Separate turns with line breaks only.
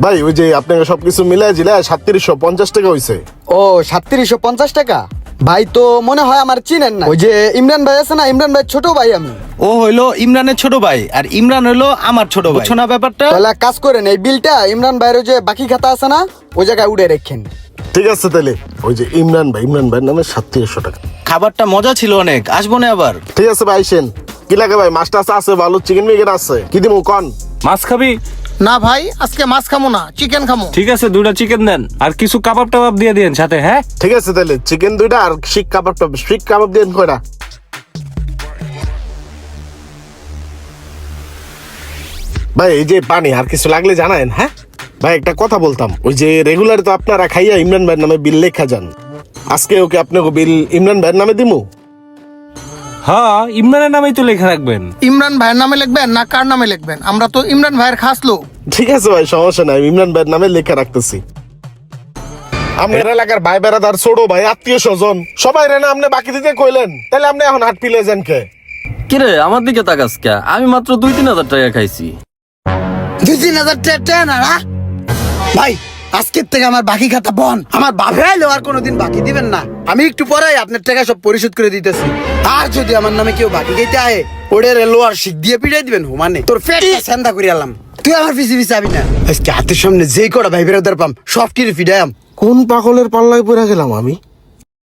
ভাই ওই যে আপনাকে সবকিছু মিলাই জিলা 3750 টাকা হইছে।
ও 3750 টাকা। ভাই তো মনে হয় আমার চিনেন না, ওই যে ইমরান ভাই আছে না, ইমরান ভাই ছোট ভাই আমি।
ও হইলো ইমরানের ছোট ভাই আর ইমরান হইলো আমার ছোট ভাই, বুঝছো না ব্যাপারটা?
তাহলে এক কাজ করেন, এই বিলটা ইমরান ভাইয়ের ওই যে বাকি খাতা আছে না, ওই জায়গায় উড়ে রেখেন।
ঠিক আছে তাহলে ওই যে ইমরান ভাইয়ের নামে 3700 টাকা।
খাবারটা মজা ছিল অনেক, আসবো না আবার।
ঠিক আছে ভাই আইসেন। কি লাগে ভাই? মাছটা আছে, ভালো চিকেন মিকেন আছে, কি দিমু কোন?
মাছ খাবি?
না ভাই, আজকে মাছ খামো না, চিকেন খামো।
ঠিক আছে, 2টা চিকেন দেন আর কিছু কাবাব টাবাব দিয়ে দিন সাথে। হ্যাঁ
ঠিক আছে তাহলে চিকেন 2টা আর শিক কাবাব দেন কয়টা? ভাই এই যে পানি আর কিছু লাগলে জানায়েন। হ্যাঁ ভাই একটা কথা বলতাম, ওই যে রেগুলার তো আপনারা খাইয়া ইমরান ভাইয়ের নামে বিল লেখা যান, আজকে ওকে আপনাকে বিল ইমরান ভাইয়ের নামে দিমু?
হ্যাঁ, ইমরানের নামেই তো লেখা রাখবেন।
ইমরান ভাইয়ের নামে লিখবেন না কার নামে লিখবেন? আমরা তো ইমরান ভাইয়ের খাস লোক।
ঠিক আছে ভাই, সমস্যা নাই, ইমরান ভাইয়ের নামে লেখা রাখতেছি। আপনার এলাকার ভাই বেড়াদার, ছোট ভাই, আত্মীয় স্বজন সবাই রে না আপনি বাকি দিতে কইলেন, তাহলে আপনি এখন হাট পিলে যান কে?
কিরে আমার দিকে তাকাস কে? আমি মাত্র 2-3 হাজার টাকা খাইছি।
2-3 হাজার টাকা না না ভাই, আজকের থেকে আমার বাকি খাতা বন। আমার বাপে আইলেও আর কোনোদিন বাকি দিবেন না। আমি একটু পরেই আপনার টাকা সব পরিশোধ করে দিতেছি। আর যদি আমার নামে কেউ বাকি খাইতে আয়, ওরে লোয়ার শিক দিয়ে পিটাই দিবেন। হুমানে তোর পেট ঠান্ডা করে আলাম। তুই আমার পিছিয়ে পিছিয়ে আবি না। আজকে হাতের সামনে যেই কটা ভাই বেরোদার পাম সব টিরে ফিডায়াম।
কোন পাগলের পাল্লায় পড়ে গেলাম আমি?